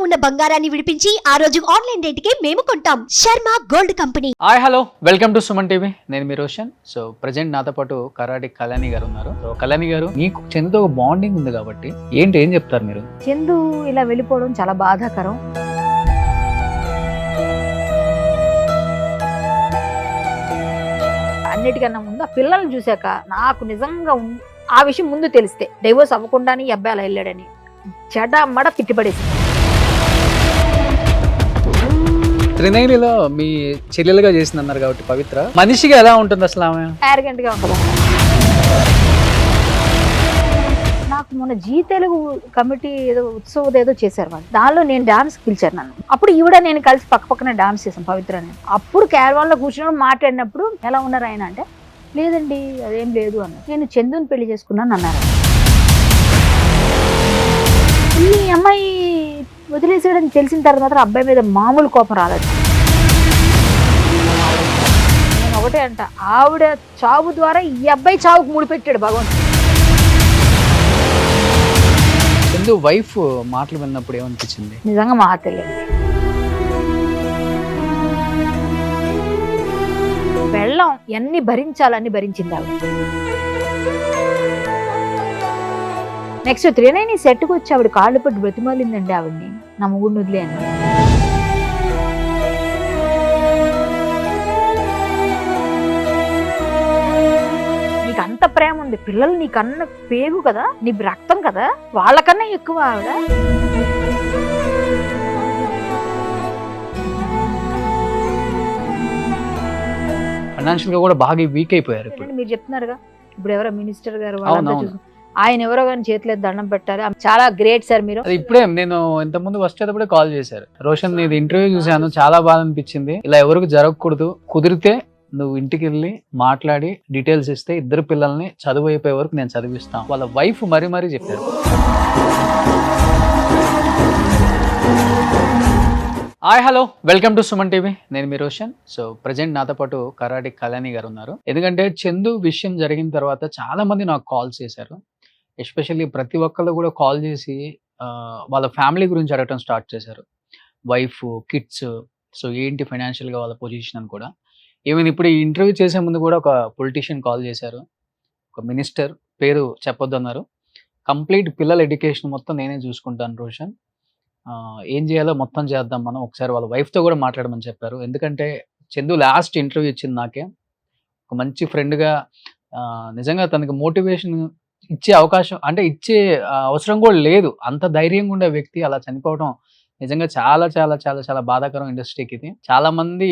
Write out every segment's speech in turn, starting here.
ఉన్న బంగారాన్ని విడిపించి ఆ రోజు ఆన్లైన్ రేటుకే మేము కొంటాం. Sharma gold company. Hi hello, welcome to Suman TV. నేను మీ రోషన్. సో ప్రెజెంట్ నాతో పాటు కరాటే కళ్యాణి గారు ఉన్నారు. సో కళ్యాణి గారు, మీకు చందుతో ఒక బాండింగ్ ఉంది కాబట్టి ఏం చెప్తారు మీరు? చందు ఇలా వెళ్ళిపోవడం చాలా బాధాకరం. అన్నిటికన్నా ముందు ఆ పిల్లల్ని చూశాక నాకు నిజంగా ఆ విషయం ముందు తెలిస్తే డైవోర్స్ అవ్వకుండానే ఈ అబ్బాయి అలా వెళ్ళాడని చెడమడ తిట్టిపడేసి. త్రినైనిలో మీ చెల్లెలుగా చేసింది అన్నారు కాబట్టి పవిత్ర మనిషిగా ఎలా ఉంటుంది అసలు? ఆమె యారగెంట్ గా ఉంటుంది. నాకు మొన్న జీ తెలుగు కమిటీ ఏదో ఉత్సవం ఏదో చేశారు వాళ్ళు, దానిలో నేను డాన్స్ పిలిచారు నన్ను. అప్పుడు ఈవిడ నేను కలిసి పక్కన డాన్స్ చేశాను పవిత్ర. నేను అప్పుడు క్యారవాన్ లో కూర్చున్నప్పుడు మాట్లాడినప్పుడు ఎలా ఉన్నారు ఆయన అంటే, లేదండి అదేం లేదు అన్న, నేను చందుని పెళ్లి చేసుకున్నాను అన్నారు. ఈ అమ్మాయి వదిలేసాడని తెలిసిన తర్వాత మాత్రం అబ్బాయి మీద మామూలు కోపం రాలేదు. నేను ఒకటే అంట, ఆవిడ చావు ద్వారా ఈ అబ్బాయి చావుకు ముడిపెట్టాడు భగవంతుడు. చందు వైఫ్ మాటలు విన్నప్పుడు ఏమనిపించింది? నిజంగా మా తెలియదు. వెళ్ళం ఎన్ని భరించాలని భరించింది ఆవిడ. నెక్స్ట్ త్రినైని సెట్కి వచ్చి ఆవిడ కాళ్ళు పట్టి బ్రతిమాలిందండి ఆవిడ్ని, నా మొగుడిని వదిలే అని. నీకు అంత ప్రేమ ఉంది, పిల్లలు నీకన్నా పేగు కదా, నీ రక్తం కదా, వాళ్ళకన్నా ఎక్కువ ఆవిడ. ఫైనాన్షియల్ గా కూడా బాగా వీక్ అయిపోయారు ఇప్పుడు. మీరు చెప్తున్నారుగా ఇప్పుడు ఎవరో మినిస్టర్ గారు ఆయన ఎవరో కానీ చేతిలో దండం పెట్టారు. చాలా గ్రేట్ సార్ మీరు. ఇప్పుడే నేను ఇంతకుముందు వచ్చేటప్పుడే కాల్ చేశారు, రోషన్ నీది ఇంటర్వ్యూ చూశాను, చాలా బాగా అనిపించింది, ఇలా ఎవరికి జరగకూడదు, కుదిరితే నువ్వు ఇంటికి వెళ్ళి మాట్లాడి డీటెయిల్స్ ఇస్తే ఇద్దరు పిల్లల్ని చదువు అయిపోయే వరకు నేను చదివిస్తాను. వాళ్ళ వైఫ్ మరీ చెప్పారు. Hi hello, welcome to Suman TV. నేను మీ రోషన్. సో ప్రెజెంట్ నాతో పాటు కరాటే కళ్యాణి గారు ఉన్నారు. ఎందుకంటే చందు విషయం జరిగిన తర్వాత చాలా మంది నాకు కాల్ చేశారు. ఎస్పెషల్లీ ప్రతి ఒక్కళ్ళు కూడా కాల్ చేసి వాళ్ళ ఫ్యామిలీ గురించి అడగటం స్టార్ట్ చేశారు. వైఫ్, కిడ్స్, సో ఏంటి ఫైనాన్షియల్గా వాళ్ళ పొజిషన్ అని కూడా. ఈవెన్ ఇప్పుడు ఈ ఇంటర్వ్యూ చేసే ముందు కూడా ఒక పొలిటీషియన్ కాల్ చేశారు, ఒక మినిస్టర్, పేరు చెప్పొద్దు అన్నారు. కంప్లీట్ పిల్లల ఎడ్యుకేషన్ మొత్తం నేనే చూసుకుంటాను రోషన్, ఏం చేయాలో మొత్తం చేద్దాం మనం, ఒకసారి వాళ్ళ వైఫ్తో కూడా మాట్లాడమని చెప్పారు. ఎందుకంటే చందు లాస్ట్ ఇంటర్వ్యూ ఇచ్చింది నాకే, ఒక మంచి ఫ్రెండ్గా. నిజంగా తనకి మోటివేషన్ ఇచ్చే అవకాశం అంటే ఇచ్చే అవసరం కూడా లేదు, అంత ధైర్యంగా ఉండే వ్యక్తి అలా చనిపోవడం నిజంగా చాలా చాలా చాలా చాలా బాధాకరం ఇండస్ట్రీకి. ఇది చాలా మంది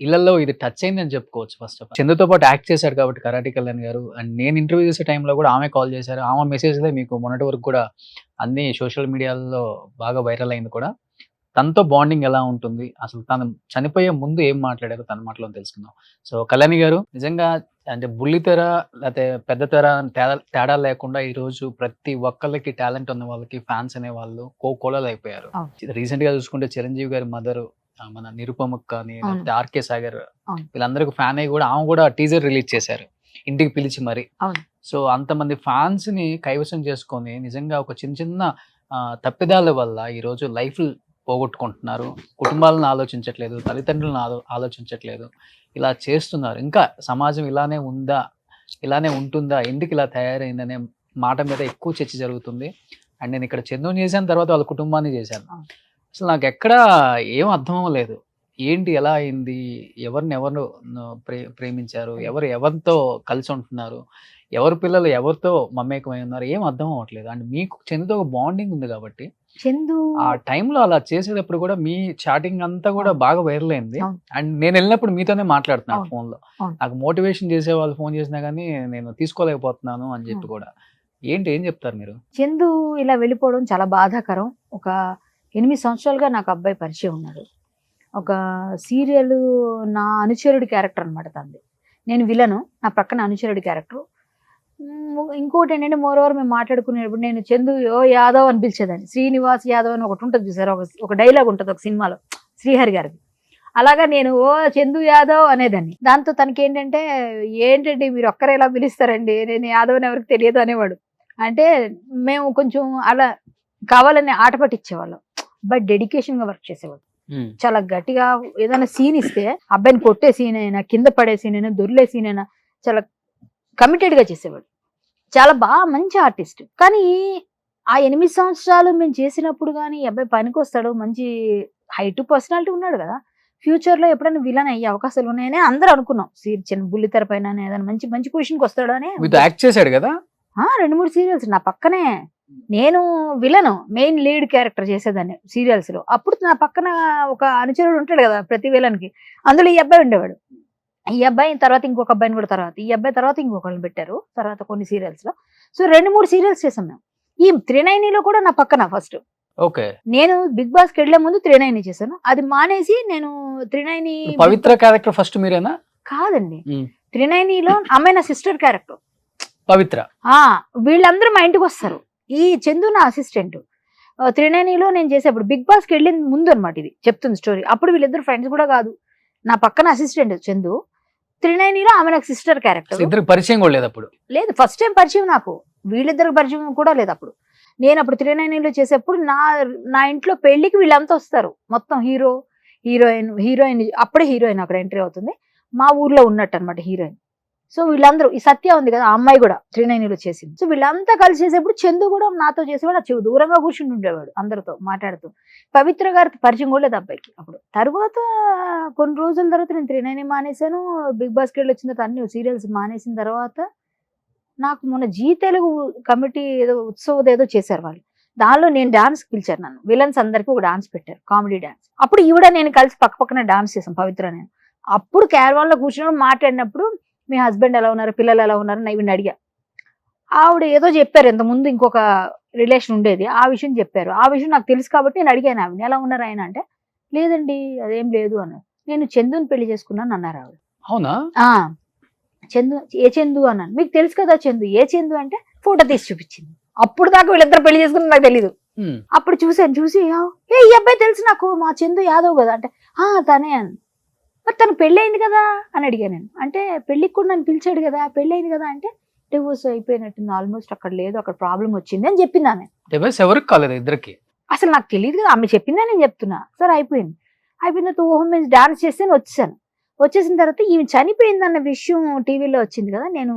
ఇళ్లలో ఇది టచ్ అయింది అని చెప్పుకోవచ్చు. ఫస్ట్ ఆఫ్ ఆల్ చందుతో పాటు యాక్ట్ చేశాడు కాబట్టి కరాటే కళ్యాణ్ గారు. అండ్ నేను ఇంటర్వ్యూ చేసే టైంలో కూడా ఆమె కాల్ చేశారు, ఆమె మెసేజ్లే మీకు మొన్నటి వరకు కూడా అన్ని సోషల్ మీడియాలో బాగా వైరల్ అయింది కూడా. తనతో బాండింగ్ ఎలా ఉంటుంది, అసలు తను చనిపోయే ముందు ఏం మాట్లాడారో తన మాటలో తెలుసుకుందాం. సో కళ్యాణి గారు, నిజంగా అంటే బుల్లితెర లేకపోతే పెద్ద తెర తేడా లేకుండా ఈ రోజు ప్రతి ఒక్కళ్ళకి టాలెంట్ ఉన్న వాళ్ళకి ఫ్యాన్స్ అనే వాళ్ళు కోకోలలు అయిపోయారు. రీసెంట్ గా చూసుకుంటే చిరంజీవి గారి మదర్, మన నిరుపమకు కానీ లేకపోతే ఆర్కే సాగర్, వీళ్ళందరికీ ఫ్యాన్ అయ్యి కూడా ఆమె కూడా టీజర్ రిలీజ్ చేశారు ఇంటికి పిలిచి మరి. సో అంతమంది ఫ్యాన్స్ ని కైవసం చేసుకొని నిజంగా ఒక చిన్న చిన్న తప్పిదాల వల్ల ఈరోజు లైఫ్ పోగొట్టుకుంటున్నారు. కుటుంబాలను ఆలోచించట్లేదు, తల్లిదండ్రులను ఆలోచించట్లేదు, ఇలా చేస్తున్నారు. ఇంకా సమాజం ఇలానే ఉందా, ఇలానే ఉంటుందా, ఎందుకు ఇలా తయారైందనే మాట మీద ఎక్కువ చర్చ జరుగుతుంది. అండ్ నేను ఇక్కడ చందుని చేశాను, తర్వాత వాళ్ళ కుటుంబాన్ని చేశాను. అసలు నాకు ఎక్కడా ఏం అర్థం అవ్వలేదు, ఏంటి ఎలా అయింది, ఎవరు ప్రేమించారు, ఎవరితో కలిసి ఉంటున్నారు, ఎవరి పిల్లలు ఎవరితో మమేకమై ఉన్నారు, ఏం అర్థం అవ్వట్లేదు. అండ్ మీకు చందుతో ఒక బాండింగ్ ఉంది కాబట్టి చందు ఆ టైంలో అలా చేసేటప్పుడు కూడా మీ చాటింగ్ అంతా కూడా బాగా వైరల్ అయింది. అండ్ నేను వెళ్ళినప్పుడు మీతోనే మాట్లాడుతున్నాను ఫోన్ లో, నాకు మోటివేషన్ చేసే వాళ్ళు ఫోన్ చేసినా కానీ నేను తీసుకోలేకపోతున్నాను అని చెప్పి కూడా. ఏం చెప్తారు మీరు? చందు ఇలా వెళ్ళిపోవడం చాలా బాధాకరం. ఒక 8 సంవత్సరాలుగా నాకు అబ్బాయి పరిచయం ఉన్నాడు. ఒక సీరియల్ నా అనుచరుడి క్యారెక్టర్ అనమాట తంది. నేను విలను, నా పక్కన అనుచరుడి క్యారెక్టర్. ఇంకోటి ఏంటంటే మోరోవర్ మేము మాట్లాడుకునేటప్పుడు నేను చందు ఓ యాదవ్ అని పిలిచేదాన్ని. శ్రీనివాస్ యాదవ్ అని ఒకటి ఉంటుంది చూసారు, ఒక డైలాగ్ ఉంటుంది ఒక సినిమాలో శ్రీహరి గారికి. అలాగా నేను ఓ చందు యాదవ్ అనేదాన్ని. దాంతో తనకి ఏంటంటే మీరు ఒక్కరే ఎలా పిలుస్తారండి, నేను యాదవ్ అని ఎవరికి తెలియదు అనేవాడు. అంటే మేము కొంచెం అలా కావాలని ఆట పట్టించేవాళ్ళం. అబ్బాయి డెడికేషన్ గా వర్క్ చేసేవాడు. చాలా గట్టిగా ఏదైనా సీన్ ఇస్తే అబ్బాయిని కొట్టే సీన్ అయినా, కింద పడే సీన్ అయినా, దొర్లే సీన్ అయినా చాలా కమిటెడ్ గా చేసేవాడు. చాలా బాగా మంచి ఆర్టిస్ట్. కానీ ఆ 8 సంవత్సరాలు మేము చేసినప్పుడు కానీ ఈ అబ్బాయి పనికి వస్తాడు, మంచి హైట్ పర్సనాలిటీ ఉన్నాడు కదా, ఫ్యూచర్ లో ఎప్పుడైనా విలన్ అయ్యే అవకాశాలు ఉన్నాయని అందరూ అనుకున్నాం. చిన్న బుల్లితెర పైన ఏదైనా మంచి మంచి పొజిషన్కి వస్తాడు అని. యాక్ట్ చేశాడు కదా 2-3 సీరియల్స్ నా పక్కనే. నేను విలను మెయిన్ లీడ్ క్యారెక్టర్ చేసేదాన్ని సీరియల్స్ లో. అప్పుడు నా పక్కన ఒక అనుచరుడు ఉంటాడు కదా ప్రతి విలన్ కి, అందులో ఈ అబ్బాయి ఉండేవాడు. ఈ అబ్బాయి తర్వాత ఇంకొక అబ్బాయిని కూడా, తర్వాత ఈ అబ్బాయి తర్వాత ఇంకొకరిని పెట్టారు తర్వాత కొన్ని సీరియల్స్ లో. సో 2-3 సీరియల్స్ చేసాం మేము. ఈ 390లో కూడా నా పక్కన ఫస్ట్. ఓకే, నేను బిగ్ బాస్ కి వెళ్లే ముందు 390 చేశాను. అది మానేసి నేను 390 పవిత్ర క్యారెక్టర్ ఫస్ట్ మీరేనా? కాదండి, 390లో అమ్మాయి నా సిస్టర్ క్యారెక్టర్ పవిత్ర. వీళ్ళందరూ మా ఇంటికి వస్తారు. ఈ చందు నా అసిస్టెంట్. 390లో నేను చేసేప్పుడు బిగ్ బాస్ కి వెళ్ళిన ముందు అనమాట ఇది చెప్తుంది స్టోరీ. అప్పుడు వీళ్ళిద్దరు ఫ్రెండ్స్ కూడా కాదు, నా పక్కన అసిస్టెంట్ చందు. 390లో ఆమె నాకు సిస్టర్ క్యారెక్టర్. ఇద్దరు పరిచయం కూడా లేదు అప్పుడు? లేదు, ఫస్ట్ టైం పరిచయం నాకు. వీళ్ళిద్దరికి పరిచయం కూడా లేదు అప్పుడు. నేను అప్పుడు 390లో చేసేప్పుడు నా ఇంట్లో పెళ్లికి వీళ్ళంతా వస్తారు. మొత్తం హీరోయిన్ అప్పుడే హీరోయిన్ అక్కడ ఎంట్రీ అవుతుంది. మా ఊర్లో ఉన్నట్టు అనమాట హీరోయిన్. సో వీళ్ళందరూ, ఈ సత్య ఉంది కదా ఆ అమ్మాయి కూడా 390లో చేసింది. సో వీళ్ళంతా కలిసి చేసేప్పుడు చందు కూడా నాతో చేసేవాడు. ఆ దూరంగా కూర్చుని ఉండేవాడు అందరితో మాట్లాడుతూ. పవిత్ర గారికి పరిచయం కూడా లేదు అబ్బాయికి అప్పుడు. తర్వాత కొన్ని రోజుల తర్వాత నేను 390 మానేశాను. బిగ్ బాస్కి వెళ్ళి వచ్చిన తర్వాత అన్ని సీరియల్స్ మానేసిన తర్వాత నాకు మొన్న జీ తెలుగు కమిటీ ఏదో ఉత్సవం ఏదో చేశారు వాళ్ళు. దానిలో నేను డాన్స్ పిలిచారు నన్ను. విలన్స్ అందరికి ఒక డాన్స్ పెట్టారు, కామెడీ డాన్స్. అప్పుడు ఈవిడ నేను కలిసి పక్క పక్కన డాన్స్ చేసాం పవిత్ర నేను. అప్పుడు క్యారవాన్ లో కూర్చుని మాట్లాడినప్పుడు మీ హస్బెండ్ ఎలా ఉన్నారు, పిల్లలు ఎలా ఉన్నారు అని ఈవిని అడిగా. ఆవిడ ఏదో చెప్పారు, ఇంతకుముందు ఇంకొక రిలేషన్ ఉండేది, ఆ విషయం చెప్పారు. ఆ విషయం నాకు తెలుసు కాబట్టి నేను అడిగాను ఆవిడ ఎలా ఉన్నారు ఆయన అంటే, లేదండి అదేం లేదు అన్నారు. నేను చందుని పెళ్లి చేసుకున్నాను అన్నారు ఆవిడ. అవునా? చందు, ఏ చందు అన్నాను. మీకు తెలుసు కదా చందు, ఏ చందు అంటే ఫోటో తీసి చూపించింది. అప్పుడు దాకా వీళ్ళిద్దరు పెళ్లి చేసుకుని నాకు తెలీదు. అప్పుడు చూసాను, చూసి ఈ అబ్బాయి తెలుసు నాకు, మా చందు యాదవ్ కదా అంటే తనే అని. మరి తను పెళ్ళయింది కదా అని అడిగాను నేను. అంటే పెళ్లికి కూడా నన్ను పిలిచాడు కదా, పెళ్ళయింది కదా అంటే డివోర్స్ అయిపోయినట్టుంది ఆల్మోస్ట్, అక్కడ లేదు, అక్కడ ప్రాబ్లం వచ్చింది అని చెప్పింది ఆమె. ఎవరికి కాలేదు ఇద్దరికి? అసలు నాకు తెలియదు కదా, ఆమె చెప్పిందా నేను చెప్తున్నా. సరే అయిపోయింది. అయిపోయిన తర్వాత ఓహో మేము డాన్స్ చేస్తే వచ్చేసాను. వచ్చేసిన తర్వాత ఈమె చనిపోయిందన్న విషయం టీవీలో వచ్చింది కదా, నేను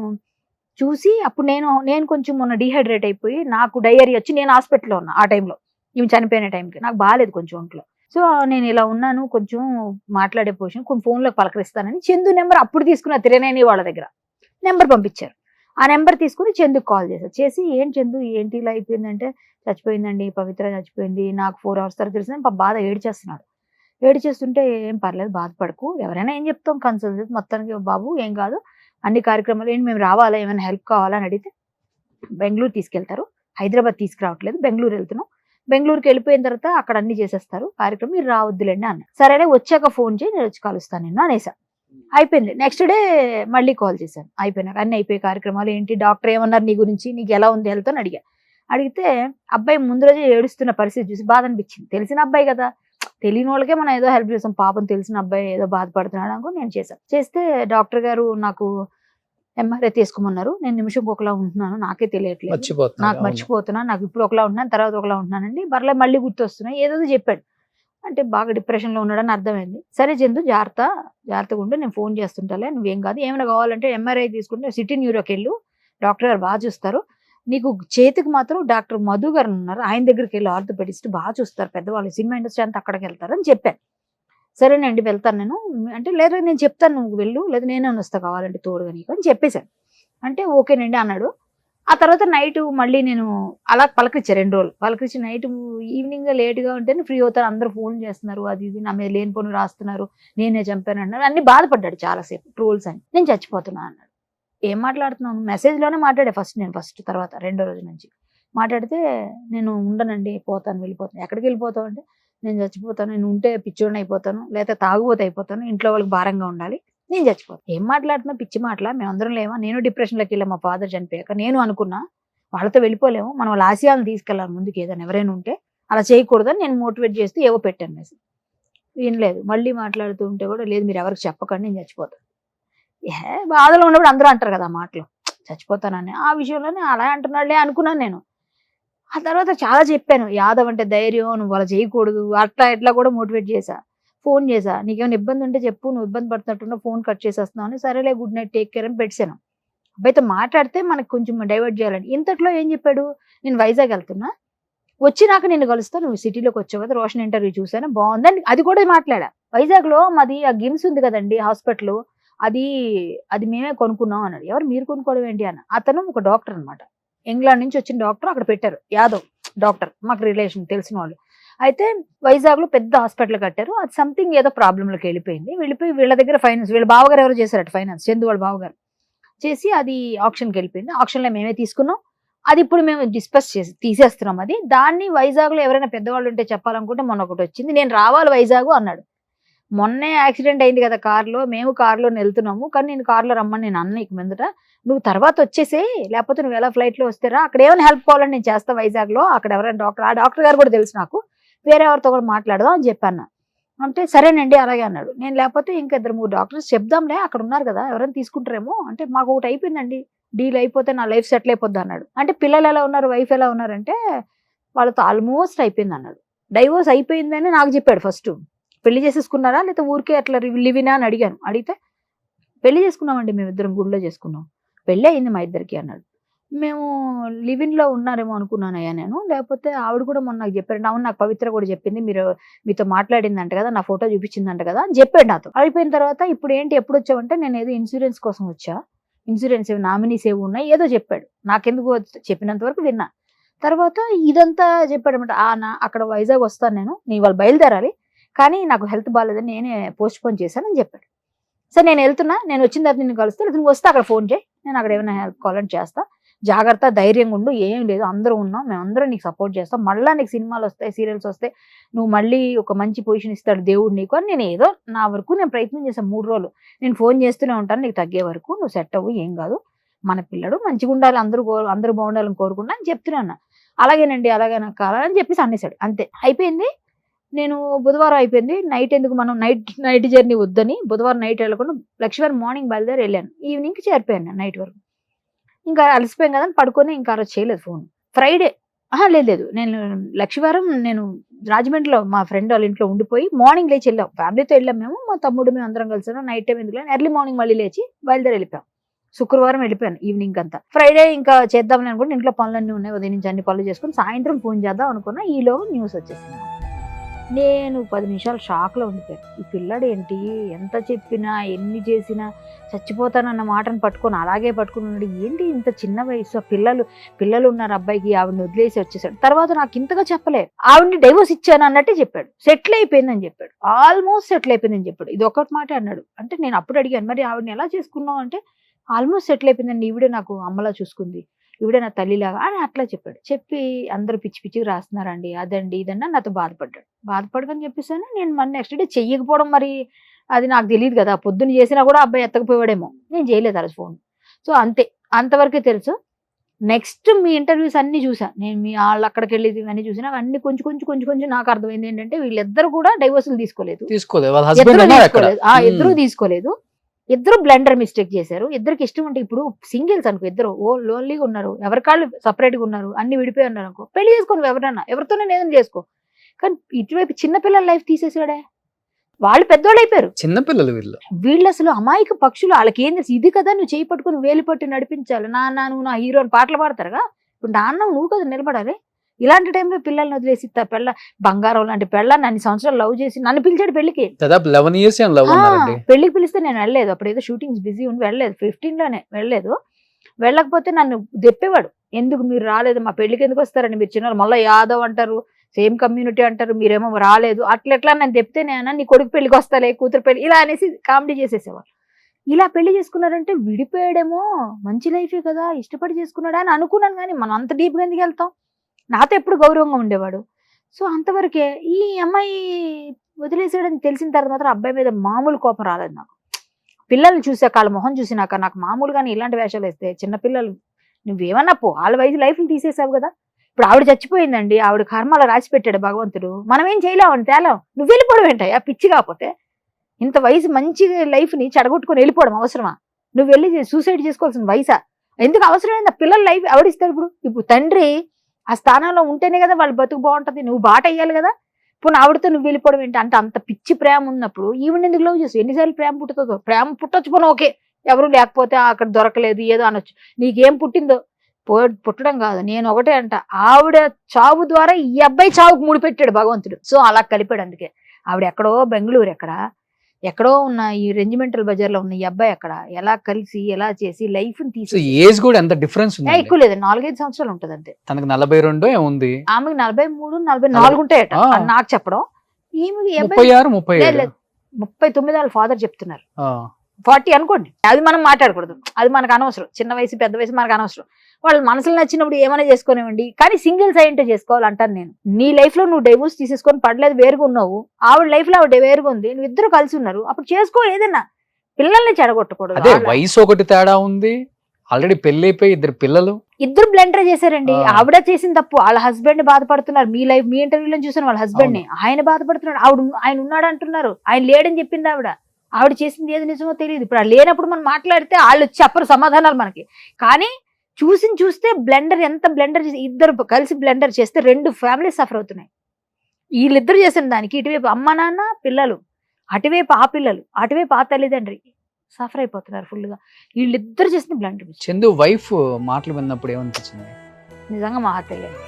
చూసి అప్పుడు నేను కొంచెం మొన్న డీహైడ్రేట్ అయిపోయి నాకు డయేరియా వచ్చి నేను హాస్పిటల్లో ఉన్నా ఆ టైంలో. ఈమె చనిపోయిన టైంకి నాకు బాగాలేదు కొంచెం ఒంట్లో. సో నేను ఇలా ఉన్నాను, కొంచెం మాట్లాడే పొజిషన్, కొన్ని ఫోన్లో పలకరిస్తానని చందు నెంబర్ అప్పుడు తీసుకున్న 390 వాళ్ళ దగ్గర నెంబర్ పంపించారు. ఆ నెంబర్ తీసుకుని చందుకు కాల్ చేశారు. చేసి ఏం చందు ఏంటి ఇలా అయిపోయిందంటే, చచ్చిపోయిందండి పవిత్ర చచ్చిపోయింది, నాకు 4 hours తర్వాత తెలిసిందని బాధ ఏడ్చేస్తున్నాడు. ఏడ్చేస్తుంటే ఏం పర్లేదు బాధపడకు, ఎవరైనా ఏం చెప్తాం కన్సల్ట్, మొత్తానికి బాబు ఏం కాదు, అన్ని కార్యక్రమాలు ఏంటి మేము రావాలా, ఏమైనా హెల్ప్ కావాలా అని అడిగితే బెంగళూరు తీసుకెళ్తారు, హైదరాబాద్ తీసుకురావట్లేదు, బెంగళూరు వెళ్తున్నాం, బెంగళూరుకి వెళ్ళిపోయిన తర్వాత అక్కడ అన్ని చేసేస్తారు కార్యక్రమం, మీరు రావద్దులేండి అన్న. సరేనే వచ్చాక ఫోన్ చేయి, నేను వచ్చి కలుస్తాను నిన్ను అనేసా. అయిపోయింది. నెక్స్ట్ డే మళ్ళీ కాల్ చేశాను. అయిపోయినాక అన్ని అయిపోయి కార్యక్రమాలు ఏంటి, డాక్టర్ ఏమన్నారు నీ గురించి, నీకు ఎలా ఉంది హెల్త్ అని అడిగా. అడిగితే అబ్బాయి ముందు రోజే ఏడుస్తున్న పరిస్థితి చూసి బాధ అనిపించింది. తెలిసిన అబ్బాయి కదా, తెలియని వాళ్ళకే మనం ఏదో హెల్ప్ చేస్తాం, పాపం తెలిసిన అబ్బాయి ఏదో బాధపడుతున్నాడు అనుకో నేను చేశాను. చేస్తే డాక్టర్ గారు నాకు ఎంఆర్ఐ తీసుకోమన్నారు. నేను నిమిషంకి ఒకలా ఉంటున్నాను, నాకే తెలియట్లేదు, నాకు మర్చిపోతున్నాను, నాకు ఇప్పుడు ఒకలా ఉంటున్నాను, తర్వాత ఒకలా ఉంటున్నానండి, బర్లే మళ్ళీ గుర్తొస్తున్నాయి ఏదో చెప్పాడు. అంటే బాగా డిప్రెషన్లో ఉన్నాడని అర్థమైంది. సరే చందు జాగ్రత్తగా ఉంటే నేను ఫోన్ చేస్తుంటాలే, నువ్వేం కాదు, ఏమైనా కావాలంటే ఎంఆర్ఐ తీసుకుంటే సిటీ న్యూరోకి వెళ్ళు, డాక్టర్ గారు బాగా చూస్తారు, నీకు చేతికి మాత్రం డాక్టర్ మధు గారు ఉన్నారు, ఆయన దగ్గరికి వెళ్ళి ఆర్థోపెడిస్ట్ బాగా చూస్తారు, పెద్దవాళ్ళు సినిమా ఇండస్ట్రీ అంతా అక్కడికి వెళ్తారు అని చెప్పాను. సరేనండి వెళ్తాను నేను అంటే, లేదా నేను చెప్తాను నువ్వు వెళ్ళు, లేదా నేనే వస్తా కావాలంటే తోడుగా నీకు అని చెప్పేశాను. అంటే ఓకేనండి అన్నాడు. ఆ తర్వాత నైట్ మళ్ళీ నేను అలా పలకరించాను 2 రోజులు. పలకరించి నైట్ ఈవినింగ్ లేట్గా ఉంటేనే ఫ్రీ అవుతాను, అందరూ ఫోన్ చేస్తున్నారు, అది ఇది నా మీద లేని పనులు రాస్తున్నారు, నేనే చంపాను అన్నారు. అన్ని బాధపడ్డాడు చాలాసేపు, ట్రోల్స్ అని. నేను చచ్చిపోతున్నా అన్నాడు. ఏం మాట్లాడుతున్నాను, మెసేజ్లోనే మాట్లాడే ఫస్ట్ తర్వాత 2వ రోజు నుంచి మాట్లాడితే, నేను ఉండనండి పోతాను వెళ్ళిపోతాను. ఎక్కడికి వెళ్ళిపోతావు అంటే, నేను చచ్చిపోతాను, నేను ఉంటే పిచ్చోడిని అయిపోతాను, లేకపోతే తాగుబోతు అయిపోతాను, ఇంట్లో వాళ్ళకి భారంగా ఉండాలి, నేను చచ్చిపోతాను. ఏం మాట్లాడుతున్నా పిచ్చి మాటలా, మేమందరం లేవా, నేను డిప్రెషన్లోకి వెళ్ళా మా ఫాదర్ చనిపోయాక, నేను అనుకున్నా వాళ్ళతో వెళ్ళిపోలేము, మనం వాళ్ళ ఆశయాలను తీసుకెళ్ళాలి ముందుకు, ఏదైనా ఎవరైనా ఉంటే అలా చేయకూడదని నేను మోటివేట్ చేస్తూ ఏవో పెట్టాను మెసేజ్. వినలేదు. మళ్ళీ మాట్లాడుతూ ఉంటే కూడా, లేదు మీరు ఎవరికి చెప్పకండి నేను చచ్చిపోతాను. బాధలో ఉన్నప్పుడు అందరూ అంటారు కదా మాటలు, చచ్చిపోతానని. ఆ విషయంలోనే అలా అంటున్నాడులే అనుకున్నాను నేను. ఆ తర్వాత చాలా చెప్పాను, యాదవ్ అంటే ధైర్యం, నువ్వు అలా చేయకూడదు, అట్లా ఇట్లా కూడా మోటివేట్ చేశా. ఫోన్ చేశా, నీకేమైనా ఇబ్బంది ఉంటే చెప్పు, నువ్వు ఇబ్బంది పడుతున్నట్టున్నా, ఫోన్ కట్ చేసేస్తున్నావు అని. సరేలే, గుడ్ నైట్, టేక్ కేర్ అని పెట్టాను. అబ్బాయితో మాట్లాడితే మనకు కొంచెం డైవర్ట్ చేయాలని. ఇంతట్లో ఏం చెప్పాడు, నేను వైజాగ్ వెళ్తున్నా, వచ్చినాక నిన్ను కలుస్తా, నువ్వు సిటీలోకి వచ్చావు కదా, రోషన్ ఇంటర్వ్యూ చూసాను బాగుందని అది కూడా మాట్లాడా. వైజాగ్లో మాది ఆ గిమ్స్ ఉంది కదండి హాస్పిటల్, అది అది మేమే కొనుక్కున్నాం అన్నాడు. ఎవరు మీరు కొనుక్కోవడం ఏంటి అన్న. అతను ఒక డాక్టర్ అనమాట, ఇంగ్లాండ్ నుంచి వచ్చిన డాక్టర్, అక్కడ పెట్టారు యాదవ్ డాక్టర్, మాకు రిలేషన్ తెలిసిన వాళ్ళు. అయితే వైజాగ్లో పెద్ద హాస్పిటల్ కట్టారు, అది సంథింగ్ ఏదో ప్రాబ్లంలోకి వెళ్ళిపోయి వీళ్ళ దగ్గర ఫైనాన్స్, వీళ్ళ బావగారు ఎవరు చేశారట ఫైనాన్స్, చందు వాళ్ళ బావగారు చేసి అది ఆప్షన్కి వెళ్ళిపోయింది. ఆప్షన్లో మేమే తీసుకున్నాం. అది ఇప్పుడు మేము డిస్కస్ చేసి తీసేస్తున్నాం. అది దాన్ని వైజాగ్లో ఎవరైనా పెద్దవాళ్ళు ఉంటే చెప్పాలనుకుంటే మొన్న ఒకటి వచ్చింది, నేను రావాలి వైజాగ్ అన్నాడు. మొన్నే యాక్సిడెంట్ అయింది కదా కార్లో, మేము కార్లో వెళ్తున్నాము, కానీ నేను కార్లో రమ్మని నేను అన్న, ఇక మీదట నువ్వు తర్వాత వచ్చేసే, లేకపోతే నువ్వు ఎలా ఫ్లైట్లో వస్తారా, అక్కడ ఏమైనా హెల్ప్ కావాలని నేను చేస్తా వైజాగ్లో, అక్కడ ఎవరైనా డాక్టర్, ఆ డాక్టర్ గారు కూడా తెలుసు నాకు, వేరే ఎవరితో కూడా మాట్లాడదాం అని చెప్పాను. అంటే సరేనండి అలాగే అన్నాడు. నేను లేకపోతే ఇంకా 2-3 డాక్టర్స్ చెప్దాంలే, అక్కడ ఉన్నారు కదా ఎవరైనా తీసుకుంటారేమో అంటే, మాకు ఒకటి అయిపోయిందండి, డీల్ అయిపోతే నా లైఫ్ సెటిల్ అయిపోద్ది అన్నాడు. అంటే పిల్లలు ఎలా ఉన్నారు, వైఫ్ ఎలా ఉన్నారంటే వాళ్ళతో ఆల్మోస్ట్ అయిపోయింది అన్నాడు. డైవోర్స్ అయిపోయిందని నాకు చెప్పాడు. ఫస్ట్ పెళ్లి చేసేసుకున్నారా లేకపోతే ఊరికే అట్లా లివినా అని అడిగాను. అడిగితే పెళ్లి చేసుకున్నామండి, మేము ఇద్దరం గుడిలో చేసుకున్నాం, పెళ్ళి అయింది మా ఇద్దరికి అన్నాడు. మేము లివిన్లో ఉన్నారేమో అనుకున్నానయ్యా నేను, లేకపోతే ఆవిడ కూడా మొన్న నాకు చెప్పారు. అవును, నాకు పవిత్ర కూడా చెప్పింది, మీతో మాట్లాడిందంట కదా, నా ఫోటో చూపించిందంట కదా అని చెప్పాడు నాతో. అయిపోయిన తర్వాత ఇప్పుడు ఏంటి ఎప్పుడు వచ్చావంటే, నేను ఏదో ఇన్సూరెన్స్ కోసం వచ్చా, ఇన్సూరెన్స్ నామినీస్ ఏవి ఉన్నాయి ఏదో చెప్పాడు. నాకెందుకు చెప్పినంత వరకు విన్నా. తర్వాత ఇదంతా చెప్పాడు అనమాట. అక్కడ వైజాగ్ వస్తాను నేను ఇవాళ బయలుదేరాలి, కానీ నాకు హెల్త్ బాగాలేదని నేనే పోస్ట్ పోన్ చేశానని చెప్పాడు. సరే నేను వెళ్తున్నా, నేను వచ్చిన తర్వాత నిన్ను కలుస్తా, లేదా నువ్వు వస్తే అక్కడ ఫోన్ చేయి, నేను అక్కడ ఏమైనా హెల్ప్ కావాలని చేస్తా, జాగ్రత్త, ధైర్యంగా ఉండు, ఏం లేదు, అందరూ ఉన్నాం, మేమందరం నీకు సపోర్ట్ చేస్తాం, మళ్ళీ నీకు సినిమాలు వస్తాయి, సీరియల్స్ వస్తాయి, నువ్వు మళ్ళీ ఒక మంచి పొజిషన్ ఇస్తాడు దేవుడు నీకు అని. నేను ఏదో నా వరకు నేను ప్రయత్నం చేశాను. 3 రోజులు నేను ఫోన్ చేస్తూనే ఉంటాను, నీకు తగ్గే వరకు నువ్వు సెట్ అవ్వు, ఏం కాదు, మన పిల్లడు మంచిగా ఉండాలి, అందరూ బాగుండాలని కోరుకుంటా అని చెప్తున్నాను. అలాగేనండి, అలాగే నాకు కావాలని చెప్పేసి అనేసాడు. అంతే అయిపోయింది. నేను బుధవారం అయిపోయింది, నైట్ ఎందుకు మనం నైట్ జర్నీ వద్దని బుధవారం నైట్ వెళ్ళకుండా లక్ష్మీవారం మార్నింగ్ బయలుదేరి వెళ్ళాను. ఈవినింగ్కి చేరిపోయాను నైట్ వరకు. ఇంకా అలసిపోయాం కదా అని పడుకొని ఇంకా ఆ రోజు చేయలేదు ఫోన్. ఫ్రైడే లేదు, నేను లక్ష్మీవారం నేను రాజమండ్రిలో మా ఫ్రెండ్ వాళ్ళ ఇంట్లో ఉండిపోయి మార్నింగ్ లేచి వెళ్ళాం, ఫ్యామిలీతో వెళ్ళాం మేము, మా తమ్ముడు మేము అందరం కలిసాను. నైట్ టైం ఎందుకు ఎర్లీ మార్నింగ్ మళ్ళీ లేచి బయలుదేరి వెళ్ళిపోయాం. శుక్రవారం వెళ్ళిపోయాను ఈవినింగ్ అంతా. ఫ్రైడే ఇంకా చేద్దామని అనుకుంటే ఇంట్లో పనులన్నీ ఉన్నాయి, ఉదయం నుంచి అన్ని పనులు చేసుకుని సాయంత్రం ఫోన్ చేద్దాం అనుకున్నా. ఈలోగా న్యూస్ వచ్చేసింది. నేను 10 నిమిషాలు షాక్లో ఉండిపోయాను. ఈ పిల్లాడు ఏంటి, ఎంత చెప్పినా ఎన్ని చేసినా చచ్చిపోతానన్న మాటను పట్టుకొని అలాగే పట్టుకున్నాడు, ఏంటి ఇంత చిన్న వయసు, పిల్లలు ఉన్నారు అబ్బాయికి, ఆవిడని వదిలేసి వచ్చేసాడు. తర్వాత నాకు ఇంతగా చెప్పలే, ఆవిడని డైవోర్స్ ఇచ్చాను అన్నట్టే చెప్పాడు, సెటిల్ అయిపోయిందని చెప్పాడు, ఆల్మోస్ట్ సెటిల్ అయిపోయిందని చెప్పాడు. ఇది ఒకటి మాట అన్నాడు. అంటే నేను అప్పుడు అడిగాను, మరి ఆవిడని ఎలా చేసుకున్నావు అంటే, ఆల్మోస్ట్ సెటిల్ అయిపోయిందండి, ఈవిడే నాకు అమ్మలా చూసుకుంది, ఈవిడే నా తల్లిలాగా అని అట్లా చెప్పాడు. చెప్పి అందరూ పిచ్చి పిచ్చిగా రాస్తున్నారండి, అదండి ఇదన్నా నాతో బాధపడకని చెప్పేసాను. నేను మన నెక్స్ట్ డే చెయ్యకపోవడం, మరి అది నాకు తెలియదు కదా, పొద్దున్న చేసినా కూడా అబ్బాయి ఎత్తకపోయాడేమో, నేను చేయలేదు ఆ రోజు ఫోన్. సో అంతే, అంతవరకే తెలుసు. నెక్స్ట్ మీ ఇంటర్వ్యూస్ అన్ని చూసా నేను, మీ వాళ్ళు అక్కడికి వెళ్ళి ఇవన్నీ చూసినా అన్ని కొంచెం నాకు అర్థమైంది ఏంటంటే, వీళ్ళిద్దరు కూడా డైవోర్సులు తీసుకోలేదు. ఇద్దరు తీసుకోలేదు, ఇద్దరు బ్లెండర్ మిస్టేక్ చేశారు. ఇద్దరికి ఇష్టం ఉంటే, ఇప్పుడు సింగిల్స్ అనుకో, ఇద్దరు లోన్లీగా ఉన్నారు, ఎవరికాళ్ళు సపరేట్గా ఉన్నారు, అన్ని విడిపోయి ఉన్నారు అనుకో, పెళ్లి చేసుకోను ఎవరన్నా, ఎవరితోనే ఏదైనా చేసుకో. కానీ ఇటువైపు చిన్నపిల్లల లైఫ్ తీసేసాడే, వాళ్ళు పెద్దోళ్ళు అయిపోయారు, చిన్నపిల్లలు వీళ్ళు అసలు అమాయక పక్షులు. వాళ్ళకి ఏం తెలుసు, ఇది కదా నువ్వు చేయి పట్టుకుని వేలు పట్టి నడిపించాలి, నాన్న నువ్వు నా హీరో అని పాటలు పాడతారుగా, ఇప్పుడు నాన్న నువ్వు కదా నిలబడాలి. ఇలాంటి టైంలో పిల్లల్ని వదిలేసి బంగారం లాంటి పెళ్ళాన్ని అన్ని సంవత్సరాలు లవ్ చేసి నన్ను పిలిచాడు పెళ్లికి. పెళ్లికి పిలిస్తే నేను వెళ్ళలేదు, అప్పుడు ఏదో షూటింగ్స్ బిజీ ఉండి వెళ్ళలేదు, 15లోనే వెళ్ళలేదు. వెళ్ళకపోతే నన్ను దెప్పేవాడు, ఎందుకు మీరు రాలేదు, మా పెళ్లికి ఎందుకు వస్తారండి మీరు చిన్న, మళ్ళీ యాదవ్ అంటారు, సేమ్ కమ్యూనిటీ అంటారు, మీరేమో రాలేదు, అట్లా నేను చెప్తే నేను నీ కొడుకు పెళ్లికి వస్తాలే, కూతురు పెళ్లి ఇలా అనేసి కామెడీ చేసేసేవాడు. ఇలా పెళ్లి చేసుకున్నారంటే విడిపోయాడేమో, మంచి లైఫే కదా, ఇష్టపడి చేసుకున్నాడా అని అనుకున్నాను. కానీ మనం అంత డీప్గా ఎందుకు వెళ్తాం, నాతో ఎప్పుడు గౌరవంగా ఉండేవాడు. సో అంతవరకే. ఈ అమ్మాయి వదిలేసాడని తెలిసిన తర్వాత మాత్రం అబ్బాయి మీద మామూలు కోపం రాలేదు నాకు. పిల్లల్ని చూసాక, వాళ్ళ మొహం చూసినాక నాకు మామూలుగానే ఇలాంటి వేషాలు వేస్తే, చిన్నపిల్లలు నువ్వేమన్నా పో, వాళ్ళ వయసు లైఫ్ని తీసేసావు కదా. ఇప్పుడు ఆవిడ చచ్చిపోయిందండి, ఆవిడ కర్మల రాసి పెట్టాడు భగవంతుడు, మనం ఏం చేయలేమని తేలాం. నువ్వు వెళ్ళిపోవడం ఏంటయ్యా పిచ్చి, కాకపోతే ఇంత వయసు మంచి లైఫ్ని చెడగొట్టుకొని వెళ్ళిపోవడం అవసరమా? నువ్వు వెళ్ళి సూసైడ్ చేసుకోవాల్సిన వయసా? ఎందుకు అవసరమైంది? పిల్లల లైఫ్ ఎవడిస్తాడు? ఇప్పుడు తండ్రి ఆ స్థానంలో ఉంటేనే కదా వాళ్ళ బతుకు బాగుంటది. నువ్వు బాట వేయాలి కదా. ఇప్పుడు ఆవిడతో నువ్వు వెళ్ళిపోవడం ఏంటి అంటే అంత పిచ్చి ప్రేమ ఉన్నప్పుడు ఈవిడ ఎందుకు లవ్ చేస్తావు? ఎన్నిసార్లు ప్రేమ పుట్టుతుందో. ప్రేమ పుట్టొచ్చు పోను, ఓకే, ఎవరు లేకపోతే అక్కడ దొరకలేదు ఏదో అనొచ్చు. నీకేం పుట్టిందో పుట్టడం కాదు. నేను ఒకటే అంట, ఆవిడ చావు ద్వారా ఈ అబ్బాయి చావుకు ముడిపెట్టాడు భగవంతుడు. సో అలా కలిపాడు. అందుకే ఆవిడ ఎక్కడో బెంగళూరు ఎక్కడో ఉన్న ఈ రెజిమెంటల్ బజార్ లో ఉన్న ఈ అబ్బాయి అక్కడ ఎలా కలిసి ఎలా చేసి లైఫ్ ని తీసి ఏజ్ కూడా ఎంత డిఫరెన్స్ ఉంది. ఎక్కువ లేదు, 4-5 సంవత్సరాలు ఉంటుంది అంతే. తనకు 42 ఏముంది, ఆమెకు 43-44 ఉంటాయట అని నాకు చెప్పడం. ఈమెకి 36-37 39 వాళ్ళ ఫాదర్ చెప్తున్నారు. 40 అనుకోండి. అది మనం మాట్లాడకూడదు, అది మనకు అనవసరం. చిన్న వయసు పెద్ద వయసు మనకు అనవసరం. వాళ్ళు మనసులు నచ్చినప్పుడు ఏమైనా చేసుకోనివ్వండి, కానీ సింగిల్స్ అయింటే చేసుకోవాలంటాను నేను. నీ లైఫ్ లో నువ్వు డైవోర్స్ తీసేసుకొని పడలేదు, వేరుగా ఉన్నావు, ఆవిడ లైఫ్ లో ఆవిడ వేరుగా ఉంది, నువ్వు ఇద్దరు కలిసి ఉన్నారు, అప్పుడు చేసుకో ఏదైనా. పిల్లల్ని చెడగొట్టకూడదు. అదే వయసు ఒకటి తేడా ఉంది, ఆల్రెడీ పెళ్లి అయిపోయి 2 పిల్లలు. ఇద్దరు బ్లెండర్ చేశారండి. ఆవిడ చేసిన తప్పు, వాళ్ళ హస్బెండ్ బాధపడుతున్నారు. మీ లైఫ్ మీ ఇంటర్వ్యూలో చూసాను, వాళ్ళ హస్బెండ్ ని ఆయన బాధపడుతున్నాడు. ఆయన ఉన్నాడు అంటున్నారు, ఆయన లేడని చెప్పింది ఆవిడ చేసింది ఏది నిజమో తెలియదు. ఇప్పుడు లేనప్పుడు మనం మాట్లాడితే వాళ్ళు చెప్పరు సమాధానాలు మనకి. కానీ చూస్తే బ్లెండర్ ఎంత బ్లెండర్ చేసి, ఇద్దరు కలిసి బ్లెండర్ చేస్తే 2 ఫ్యామిలీస్ సఫర్ అవుతున్నాయి. వీళ్ళిద్దరు చేసిన దానికి ఇటువైపు అమ్మ నాన్న పిల్లలు, అటువైపు ఆ పిల్లలు, అటువైపు ఆ తల్లిదండ్రి సఫర్ అయిపోతున్నారు ఫుల్ గా. వీళ్ళిద్దరు చేసిన బ్లెండర్. చందు వైఫ్ మాటలు విన్నప్పుడు ఏమనిపించింది? నిజంగా మా తెలియదు.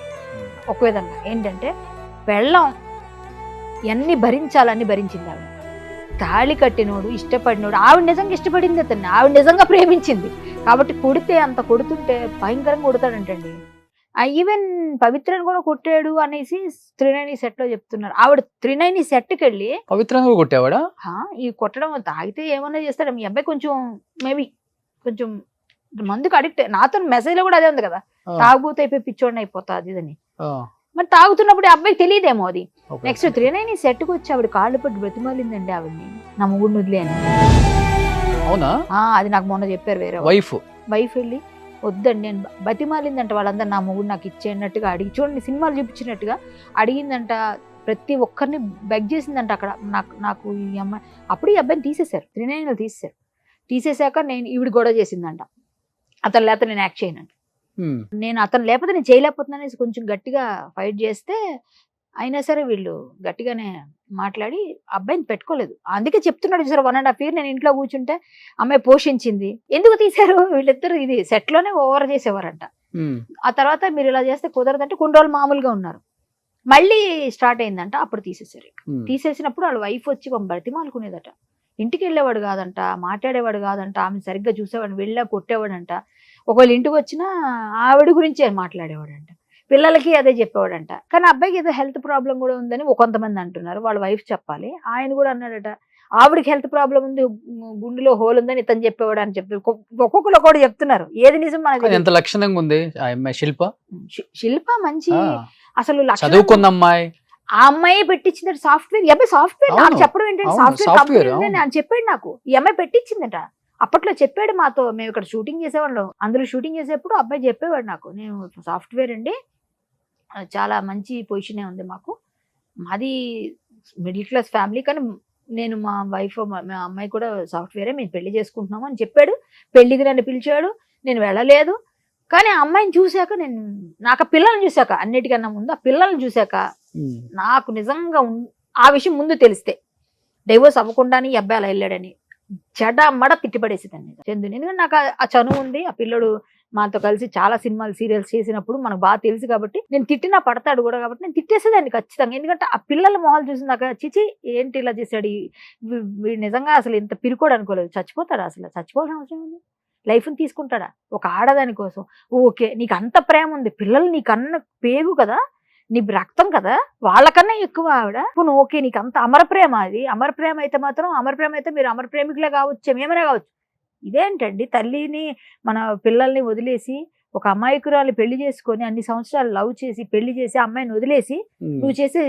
ఒక విధంగా ఏంటంటే పెళ్ళం ఎన్ని భరించాలని భరించింది ఆవిడ. తాళి కట్టినోడు ఇష్టపడినోడు, ఆవిడ నిజంగా ఇష్టపడింది అతన్ని, ఆవిడ నిజంగా ప్రేమించింది కాబట్టి కొడితే అంత కొడుతుంటే భయంకరంగా కొడతాడంటండి. ఈవెన్ పవిత్రని కూడా కొట్టాడు అనేసి త్రినైని సెట్ లో చెప్తున్నారు. ఆవిడ త్రినైని సెట్కి వెళ్ళి పవిత్రంగా కొట్టేవాడా? ఈ కొట్టడం తాగితే ఏమన్నా చేస్తాడు. మీ అబ్బాయి మేబీ కొంచెం మందుకు అడిక్ట్. నాతో మెసేజ్ లో కూడా అదే ఉంది కదా, తాగుబోతే అయిపోయి పిచ్చోడిని అయిపోతా అది ఇదని. మరి తాగుతున్నప్పుడు అబ్బాయికి తెలియదేమో అది. నెక్స్ట్ త్రినైని సెట్కి వచ్చి ఆవిడ కాళ్ళు పట్టి బ్రతిమాలిందండి ఆవిడ్ని, నా మొగుడిని వదిలేను. అవునా? అది నాకు మొన్న చెప్పారు వేరే వైఫ్ వెళ్ళి వద్దండి నేను బతిమాలిందంట వాళ్ళందరూ, నా మొగుడు నాకు ఇచ్చేటట్టుగా అడిగి చూడండి సినిమాలు చూపించినట్టుగా అడిగిందంట. ప్రతి ఒక్కరిని బెగ్ చేసిందంట అక్కడ. నాకు ఈ అమ్మాయి అప్పుడు ఈ అబ్బాయిని తీసేశారు, త్రినైనిలో తీసేశాక నేను ఈవిడ గొడవ చేసిందంట, అతను లేకపోతే నేను యాక్ట్ చేయనంట. నేను అతను లేకపోతే నేను చేయలేకపోతున్నాను అనేసి కొంచెం గట్టిగా ఫైట్ చేస్తే అయినా సరే వీళ్ళు గట్టిగానే మాట్లాడి అబ్బాయిని పెట్టుకోలేదు. అందుకే చెప్తున్నాడు చూసారు 1.5 year నేను ఇంట్లో కూర్చుంటే అమ్మాయి పోషించింది. ఎందుకు తీశారు? వీళ్ళిద్దరు ఇది సెట్ లోనే ఓవర్ చేసేవారంట. ఆ తర్వాత మీరు ఇలా చేస్తే కుదరదంటే కొన్ని రోజులు మామూలుగా ఉన్నారు, మళ్ళీ స్టార్ట్ అయిందంట. అప్పుడు తీసేశారు. తీసేసినప్పుడు వాళ్ళ వైఫ్ వచ్చి బతిమాలుకునేదట. ఇంటికి వెళ్ళేవాడు కాదంట, మాట్లాడేవాడు కాదంట, ఆమె సరిగ్గా చూసేవాడు, వెళ్ళా కొట్టేవాడంట. ఒకవేళ ఇంటికి వచ్చినా ఆవిడ గురించి మాట్లాడేవాడంట, పిల్లలకి అదే చెప్పేవాడంట. కానీ అబ్బాయికి ఏదో హెల్త్ ప్రాబ్లం కూడా ఉందని కొంతమంది అంటున్నారు, వాళ్ళ వైఫ్ చెప్పాలి. ఆయన కూడా అన్నాడట ఆవిడకి హెల్త్ ప్రాబ్లం ఉంది, గుండెలో హోల్ ఉందని ఇతను చెప్పేవాడు అని చెప్తారు. ఒక్కొక్కరు కూడా చెప్తున్నారు, ఏది నిజం మనకి. ఎంత లక్షణంగా ఉంది శిల్ప మంచి అసలు చదువుకున్న అమ్మాయి. ఆ అమ్మాయి పెట్టించిందట సాఫ్ట్వేర్. ఈ అమ్మాయి సాఫ్ట్వేర్ నాకు చెప్పడం ఏంటంటే సాఫ్ట్వేర్ అని చెప్పాడు నాకు. ఈ అమ్మాయి పెట్టించిందట అప్పట్లో, చెప్పాడు మాతో. మేము ఇక్కడ షూటింగ్ చేసేవాళ్ళం, అందులో షూటింగ్ చేసేప్పుడు అబ్బాయి చెప్పేవాడు నాకు, నేను సాఫ్ట్వేర్ అండి, చాలా మంచి పొజిషనే ఉంది మాకు, మాది మిడిల్ క్లాస్ ఫ్యామిలీ, కానీ నేను మా వైఫ్ మా అమ్మాయి కూడా సాఫ్ట్వేరే, మేము పెళ్లి చేసుకుంటున్నాము అని చెప్పాడు. పెళ్లికి నన్ను పిలిచాడు, నేను వెళ్ళలేదు. కానీ ఆ అమ్మాయిని చూశాక నాకు ఆ పిల్లల్ని చూశాక, అన్నిటికన్నా ముందు ఆ పిల్లల్ని చూశాక నాకు నిజంగా ఆ విషయం ముందు తెలిస్తే డైవోర్స్ అవ్వకుండానే ఈ అబ్బాయి అలా వెళ్ళాడని చెడమడ తిట్టిపడేసేదాన్ని చందుని. ఎందుకంటే నాకు ఆ చనువు ఉంది. ఆ పిల్లడు మాతో కలిసి చాలా సినిమాలు సీరియల్స్ చేసినప్పుడు మనకు బాగా తెలుసు కాబట్టి నేను తిట్టినా పడతాడు కూడా కాబట్టి నేను తిట్టేసేదాన్ని ఖచ్చితంగా. ఎందుకంటే ఆ పిల్లల మొహాలు చూసినాక చిచి ఏంటి ఇలా చేశాడు, వీడు నిజంగా అసలు ఇంత పిరుకోడు అనుకోలేదు. చచ్చిపోతాడు, అసలు చచ్చిపోవాల్సిన అవసరం ఉంది. లైఫ్ని తీసుకుంటాడా ఒక ఆడదాని కోసం? ఓకే, నీకు అంత ప్రేమ ఉంది, పిల్లలు నీకన్న పేగు కదా, నీ రక్తం కదా, వాళ్ళకన్నా ఎక్కువ ఆవిడ. ఇప్పుడు ఓకే, నీకు అంత అమర ప్రేమ, అది అమర ప్రేమ అయితే మాత్రం, అమర ప్రేమ అయితే మీరు అమర ప్రేమికులే కావచ్చు, ఏమైనా కావచ్చు. ఇదేంటండి, తల్లిని మన పిల్లల్ని వదిలేసి ఒక అమాయకురాలు పెళ్లి చేసుకొని అన్ని సంవత్సరాలు లవ్ చేసి పెళ్లి చేసి అమ్మాయిని వదిలేసి నువ్వు చేసే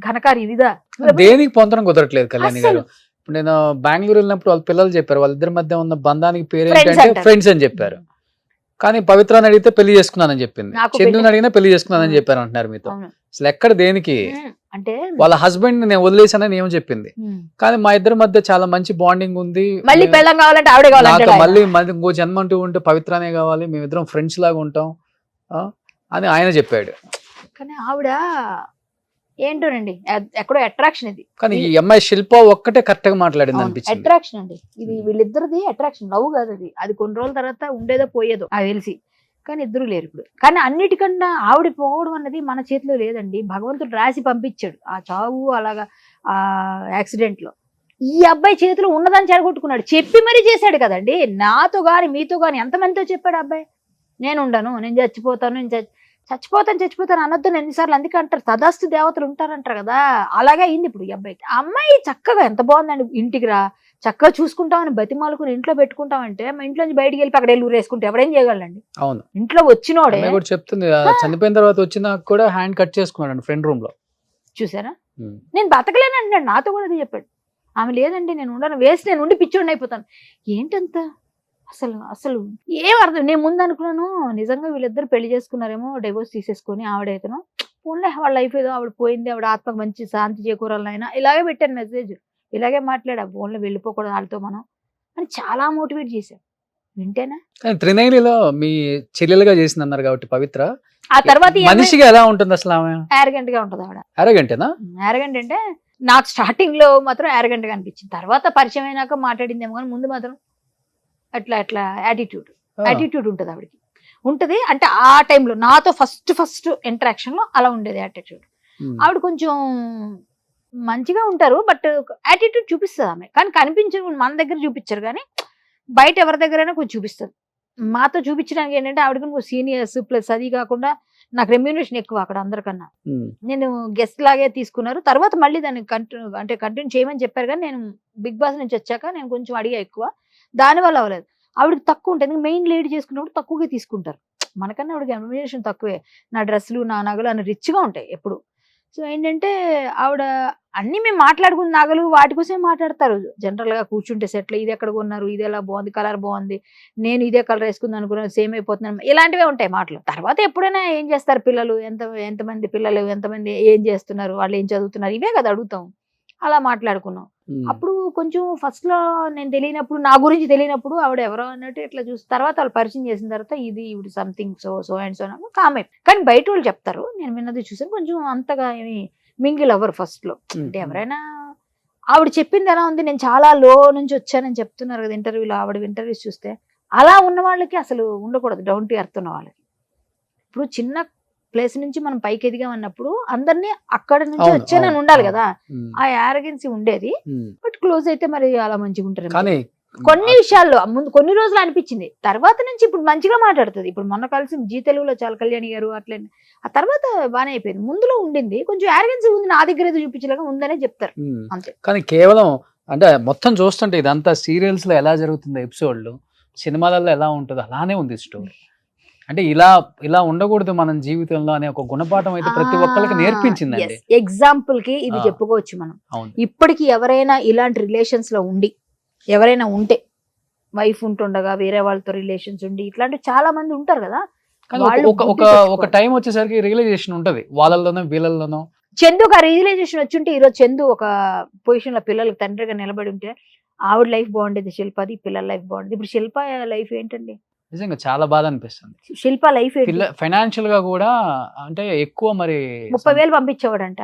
ఘనకార్యం ఇదా? దేనికి పొందడం కుదరట్లేదు కళ్యాణి గారు. ఇప్పుడు నేను బెంగళూరు వెళ్ళినప్పుడు వాళ్ళ పిల్లలు చెప్పారు, వాళ్ళిద్దరి మధ్య ఉన్న బంధానికి పేరు ఏంటంటే ఫ్రెండ్స్ అని చెప్పారు. కానీ పవిత్రాన్ని అడిగితే పెళ్లి చేసుకున్నానని చెప్పింది, చందుని అడిగినా పెళ్లి చేసుకున్నానని చెప్పారు అంటున్నారు మీతో. అసలు ఎక్కడ దేనికి? అంటే వాళ్ళ హస్బెండ్ నేను వదిలేసానని ఏమో చెప్పింది, కానీ మా ఇద్దరి మధ్య చాలా మంచి బాండింగ్ ఉంది, మళ్ళీ పెళ్ళం కావాలంటే ఆవిడే కావాలి, మళ్ళీ ఇంకో జన్మ అంటూ ఉంటే పవిత్రానే కావాలి, మేమిద్దరం ఫ్రెండ్స్ లాగా ఉంటాం అని ఆయన చెప్పాడు. కానీ ఆవిడ ఏంటోనండి ఎక్కడో అట్రాక్షన్ ఇది. కానీ ఈ అమ్మాయి శిల్ప ఒక్కటే కరెక్ట్ గా మాట్లాడింది అనిపించింది. అట్రాక్షన్ అండి ఇది, వీళ్ళిద్దరిది అట్రాక్షన్, లవ్ కాదు అది. అది కొన్ని రోజుల తర్వాత ఉండేదో పోయేదో నాకు తెలిసి, కానీ ఇద్దరు లేరు ఇప్పుడు. కానీ అన్నిటికన్నా ఆవిడ పోవడం అన్నది మన చేతిలో లేదండి, భగవంతుడు రాసి పంపించాడు. ఆ చావు అలాగా ఆ యాక్సిడెంట్ లో ఈ అబ్బాయి చేతిలో ఉన్నదాన్ని చెడగొట్టుకున్నాడు, చెప్పి మరీ చేశాడు కదండి. నాతో గాని మీతో గాని ఎంతమందితో చెప్పాడు అబ్బాయి, నేను ఉండను, నేను చచ్చిపోతాను, నేను చచ్చిపోతాను అనొద్దు ఎన్నిసార్లు. అందుకే అంటారు తదాస్తు దేవతలు ఉంటారంటారు కదా, అలాగే అయింది ఇప్పుడు ఈ అబ్బాయికి. ఆ అమ్మాయి చక్కగా ఎంత బాగుందండి, ఇంటికి రా చక్కగా చూసుకుంటామని బతిమాలుకుని ఇంట్లో పెట్టుకుంటామంటే, మా ఇంట్లో నుంచి బయటికి వెళ్ళి అక్కడ వెళ్ళి ఊరేసుకుంటే ఎవడేం చేయగలండి. అవును, ఇంట్లో వచ్చినోడే కూడా చెప్తుంది, చనిపోయిన తర్వాత వచ్చినా కూడా హ్యాండ్ కట్ చేసుకున్నాడు ఫ్రెండ్ రూమ్ లో. చూసారా, నేను బతకలేను అంటున్నాడు, నాతో కూడా అది చెప్పాడు. ఆమె లేదండి నేను ఉండను, వేసి నేను ఉండి పిచ్చోడిని అయిపోతాను. ఏంటంత అసలు అసలు ఏం అర్థం. నేను ముందు అనుకున్నాను నిజంగా వీళ్ళిద్దరు పెళ్లి చేసుకున్నారేమో, డైవోర్స్ తీసేసుకొని ఆవిడైతేనో పోన్లే వాళ్ళ లైఫ్ ఏదో ఆవిడ పోయింది, ఆవిడ ఆత్మకు మంచి శాంతి చేకూరాలైనా ఇలాగే పెట్టాను మెసేజ్, ఇలాగే మాట్లాడా, ఫోన్లో వెళ్ళిపోకూడదు వాళ్ళతో మనం అని చాలా మోటివేట్ చేశాను. వింటేనా త్రినైనిలో మీ చెల్లెలుగా చేసింది అన్నారు కాబట్టి పవిత్ర, ఆ తర్వాత మనిషిగా ఎలా ఉంటుంది అసలు ఆమె? యారగెంట్ గా ఉంటుంది ఆవిడ. అరగంటేనా? యారగెంట్ అంటే నాకు స్టార్టింగ్ లో మాత్రం యారగెంట్ గా అనిపించింది, తర్వాత పరిచయం అయినాక మాట్లాడిందేమో, కానీ ముందు మాత్రం అట్లా అట్లా యాటిట్యూడ్ ఉంటుంది ఆవిడకి. ఉంటది అంటే ఆ టైంలో నాతో ఫస్ట్ ఇంటరాక్షన్ లో అలా ఉండేది యాటిట్యూడ్. ఆవిడ కొంచెం మంచిగా ఉంటారు, బట్ యాటిట్యూడ్ చూపిస్తుంది ఆమె, కానీ కనిపించరు, మన దగ్గర చూపించరు, కానీ బయట ఎవరి దగ్గరైనా కొంచెం చూపిస్తుంది. మాతో చూపించడానికి ఏంటంటే ఆవిడకి కొంచెం సీనియర్స్, ప్లస్ అది కాకుండా నాకు రెమ్యూనరేషన్ ఎక్కువ అక్కడ అందరికన్నా. నేను గెస్ట్ లాగే తీసుకున్నారు, తర్వాత మళ్ళీ దాన్ని కంటిన్యూ చేయమని చెప్పారు, కానీ నేను బిగ్ బాస్ నుంచి వచ్చాక నేను కొంచెం అడిగా ఎక్కువ, దానివల్ల అవ్వలేదు. ఆవిడకి తక్కువ ఉంటుంది, మెయిన్ లీడ్ చేసుకున్నప్పుడు తక్కువగా తీసుకుంటారు, మనకన్నా ఆవిడకి రెమ్యూనరేషన్ తక్కువే. నా డ్రెస్సులు నా నగలు అన్ని రిచ్గా ఉంటాయి ఎప్పుడు. సో ఏంటంటే ఆవిడ అన్ని మేము మాట్లాడుకున్న నగలు వాటి కోసమే మాట్లాడతారు. జనరల్ గా కూర్చుంటే సెట్లు, ఇది ఎక్కడ కొన్నారు, ఇది ఎలా బాగుంది, కలర్ బాగుంది, నేను ఇదే కలర్ వేసుకుంది అనుకున్నాను, సేమ్ అయిపోతున్నాను, ఇలాంటివే ఉంటాయి మాటలు. తర్వాత ఎప్పుడైనా ఏం చేస్తారు పిల్లలు, ఎంతమంది పిల్లలు, ఎంతమంది ఏం చేస్తున్నారు, వాళ్ళు ఏం చదువుతున్నారు, ఇవే కదా అడుగుతాం. అలా మాట్లాడుకున్నాం. అప్పుడు కొంచెం ఫస్ట్ లో నేను తెలియనప్పుడు, నా గురించి తెలియనప్పుడు ఆవిడ ఎవరో అన్నట్టు ఇట్లా చూసి, తర్వాత వాళ్ళు పరిచయం చేసిన తర్వాత ఇది ఇవి సంథింగ్ సో అండ్ సో కామే. కానీ బయట వాళ్ళు చెప్తారు, నేను విన్నది చూసాను, కొంచెం అంతగా ఏమి మింగిల్ అవ్వరు ఫస్ట్ లో. అంటే ఎవరైనా ఆవిడ చెప్పింది ఎలా ఉంది, నేను చాలా లో నుంచి వచ్చానని చెప్తున్నారు కదా ఇంటర్వ్యూలో, ఆవిడ ఇంటర్వ్యూస్ చూస్తే అలా ఉన్న వాళ్ళకి అసలు ఉండకూడదు, డౌన్ టు ఎర్త్ ఉన్న వాళ్ళకి. ఇప్పుడు చిన్న ప్లేస్ నుంచి మనం పైకి ఎదిగామన్నప్పుడు అందరినీ అక్కడ నుంచి వచ్చానని ఉండాలి కదా, ఆ యారగెన్సీ ఉండేది. బట్ క్లోజ్ అయితే మరి అలా మంచిగా ఉంటారు. కొన్ని విషయాల్లో ముందు కొన్ని రోజులు అనిపించింది, తర్వాత నుంచి ఇప్పుడు మంచిగా మాట్లాడుతుంది. ఇప్పుడు మొన్న కలిసి జీ తెలుగులో చాలా కళ్యాణి గారు అట్లే, ఆ తర్వాత బాగానే అయిపోయింది. ముందులో ఉండింది కొంచెం యారగెన్సీ ఉంది, నా దగ్గర ఏదో చూపించలేక ఉందనే చెప్తారు అంతే. కానీ కేవలం అంటే మొత్తం చూస్తుంటే ఇదంతా సీరియల్స్ లో ఎలా జరుగుతుంది, ఎపిసోడ్లు సినిమాలలో ఎలా ఉంటుందో అలానే ఉంది స్టోరీ. అంటే ఇలా ఉండకూడదు మనం జీవితంలో అనే ఒక గుణపాఠం అయితే ప్రతి ఒక్కరికి నేర్పించిందండి. ఎగ్జాంపుల్ కి ఇది చెప్పుకోవచ్చు మనం. ఇప్పటికి ఎవరైనా ఇలాంటి రిలేషన్స్ లో ఉండి, ఎవరైనా ఉంటే వైఫ్ ఉంటుండగా వేరే వాళ్ళతో రిలేషన్స్ ఉండి ఇట్లాంటి చాలా మంది ఉంటారు కదా. ఒక టైం వచ్చేసరికి రియలైజేషన్ ఉంటది వాళ్ళలోనో వీళ్ళలోనో. చందుకు ఆ రియలైజేషన్ వచ్చి ఉంటే ఈరోజు చందు ఒక పొజిషన్ లో పిల్లలకి తండ్రిగా నిలబడి ఉంటే ఆవిడ లైఫ్ బాగుండేది, శిల్పది పిల్లల లైఫ్ బాగుండేది. ఇప్పుడు శిల్ప లైఫ్ ఏంటండి, నిజంగా చాలా బాధ అనిపిస్తుంది. శిల్ప లైఫ్ ఫైనాన్షియల్ గా కూడా అంటే ఎక్కువ మరి 30,000 పంపించేవాడంట.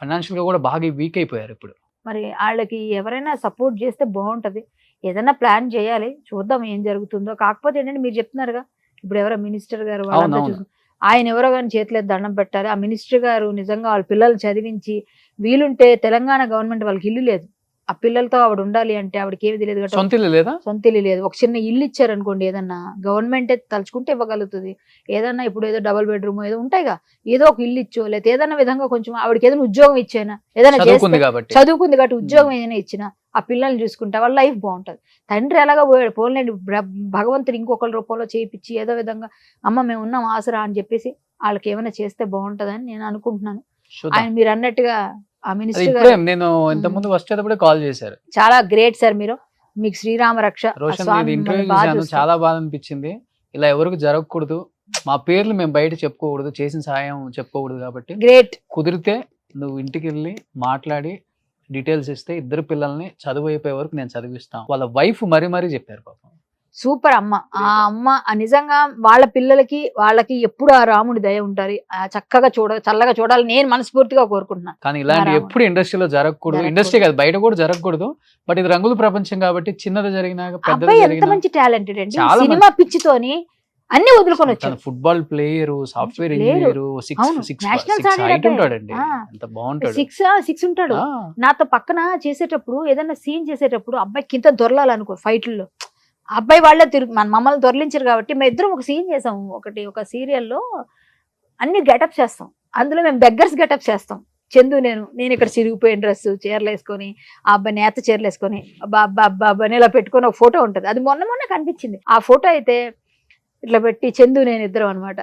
ఫైనాన్షియల్ గా కూడా బాగా వీక్ అయిపోయారు ఇప్పుడు. మరి వాళ్ళకి ఎవరైనా సపోర్ట్ చేస్తే బాగుంటది, ఏదైనా ప్లాన్ చేయాలి, చూద్దాం ఏం జరుగుతుందో. కాకపోతే ఏంటంటే మీరు చెప్తున్నారుగా, ఇప్పుడు ఎవరో మినిస్టర్ గారు వాళ్ళంతా చూసి ఆయన ఎవరో కానీ చేతిలో దండం పెట్టాలి. ఆ మినిస్టర్ గారు నిజంగా వాళ్ళ పిల్లలు చదివించి, వీలుంటే తెలంగాణ గవర్నమెంట్ వాళ్ళకి ఇల్లు లేదు, ఆ పిల్లలతో ఆవిడ ఉండాలి అంటే ఆవిడకి ఏమి తెలియదు కదా, సొంత ఇల్లు లేదు. ఒక చిన్న ఇల్లు ఇచ్చారు అనుకోండి, ఏదన్నా గవర్నమెంట్ తలుచుకుంటే ఇవ్వగలుగుతుంది. ఏదన్నా ఇప్పుడు ఏదో డబుల్ బెడ్రూమ్ ఏదో ఉంటాయిగా, ఏదో ఒక ఇల్లు ఇచ్చో, లేకపోతే ఏదైనా విధంగా కొంచెం ఆవిడకి ఏదైనా ఉద్యోగం ఇచ్చేనా, ఏదైనా చదువుకుంది కాబట్టి ఉద్యోగం ఏదైనా ఇచ్చినా ఆ పిల్లల్ని చూసుకుంటే వాళ్ళ లైఫ్ బాగుంటది. తండ్రి ఎలాగా పోయాడు, పోలేండి భగవంతుడు ఇంకొకరి రూపంలో చేయించి ఏదో విధంగా అమ్మ మేము ఉన్నాం ఆసరా అని చెప్పేసి వాళ్ళకి ఏమైనా చేస్తే బాగుంటదని నేను అనుకుంటున్నాను. ఆయన మీరు అన్నట్టుగా ఆ మినిస్టర్ గారు నేను ఇంత ముందు వచ్చేటప్పుడే కాల్ చేశారు. చాలా గ్రేట్ సార్, మీకు శ్రీరామ రక్ష. చాలా బాధ అనిపించింది. ఇలా ఎవరికి జరగకూడదు, మా పేర్లు మేము బయట చెప్పుకోకూడదు, చేసిన సహాయం చెప్పుకోకూడదు. కాబట్టి గ్రేట్, కుదిరితే నువ్వు ఇంటికి వెళ్ళి మాట్లాడి డీటెయిల్స్ ఇస్తే ఇద్దరు పిల్లల్ని చదువు అయిపోయే వరకు నేను చదివిస్తాను. వాళ్ళ వైఫ్ మరీ చెప్పారు పాపం, సూపర్ అమ్మ. ఆ అమ్మ నిజంగా వాళ్ళ పిల్లలకి వాళ్ళకి ఎప్పుడు ఆ రాముడి దయ ఉంటారు. చక్కగా చల్లగా చూడాలి నేను మనస్ఫూర్తిగా కోరుకుంటున్నాను. కానీ ఇలాంటి రాముడు. ఎప్పుడు ఇండస్ట్రీలో జరగకూడదు. ఇండస్ట్రీ కాదు, బయట కూడా జరగకూడదు. బట్ ఇది రంగుల ప్రపంచం కాబట్టి చిన్నది జరిగినా పెద్దది అబ్బాయి ఎంత జరిగినా మంచి టాలెంటెడ్ అండి. చాలా సినిమా పిచ్చితోని అన్ని వదులుకొని వచ్చాడు. Football player, software player. Engineer, అవును, nationals ఆడాడు హైట్ అబ్బాయి. ఉంటాడండి. ఆ. ఎంత బాగుంటాడు. 6 ఉంటాడు. ఆ, నాతో పక్కన చేసేటప్పుడు ఏదైనా సీన్ చేసేటప్పుడు అబ్బాయి కింద దొరలాలనుకో ఫైట్లలో అబ్బాయి వాళ్ళే మమ్మల్ని దొరలించారు కాబట్టి మేము ఇద్దరం ఒక సీన్ చేసాం. ఒక సీరియల్లో అన్ని గెటప్స్ చేస్తాం. అందులో మేము బెగ్గర్స్ గెటప్స్ చేస్తాం. చందు నేను ఇక్కడ చిరిగిపోయిన డ్రెస్ చీరలు వేసుకొని ఆ అబ్బాయి నేత చీరలు వేసుకొని అబ్బాయి ఇలా పెట్టుకొని ఒక ఫోటో ఉంటుంది. అది మొన్న కనిపించింది. ఆ ఫోటో అయితే ఇట్లా పెట్టి చందు నేను ఇద్దరం అనమాట.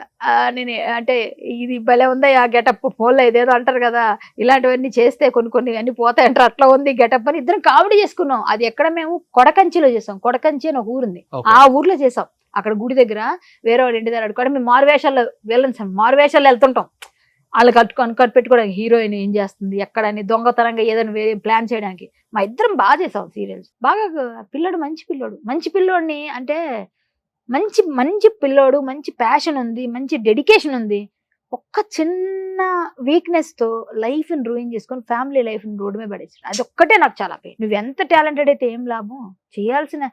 నేను అంటే ఇది భలే ఉందా ఆ గెటప్, ఫోన్లో ఇదేదో అంటారు కదా, ఇలాంటివన్నీ చేస్తే కొన్ని అన్ని పోతాయి అంటారు, అట్లా ఉంది గెటప్ అని ఇద్దరం కామెడీ చేసుకున్నాం. అది ఎక్కడ మేము కొడకంచిలో చేసాం. కొడకంచి అని ఒక ఊరుంది, okay. ఆ ఊర్లో చేసాం. అక్కడ గుడి దగ్గర వేరే వాడు ఇంటి దగ్గర అడుగుకోవడం, మేము మారువేషాల్లో మారువేషాల్లో వెళ్తుంటాం. వాళ్ళు కనిపెట్టుకోవడానికి హీరోయిన్ ఏం చేస్తుంది ఎక్కడని దొంగతనంగా ఏదైనా వేరే ప్లాన్ చేయడానికి. మా ఇద్దరం బాగా చేసాం సీరియల్స్. బాగా పిల్లడు మంచి పిల్లోడిని అంటే మంచి పిల్లోడు, మంచి ప్యాషన్ ఉంది, మంచి డెడికేషన్ ఉంది. ఒక్క చిన్న వీక్నెస్ తో లైఫ్ ని రూయిన్ చేసుకొని ఫ్యామిలీ లైఫ్ ని రోడ్డు మీద పడేసాడు. అది ఒక్కటే నాకు చాలా పెయిన్. నువ్వు ఎంత టాలెంటెడ్ అయితే ఏం లాభం, చేయాల్సిన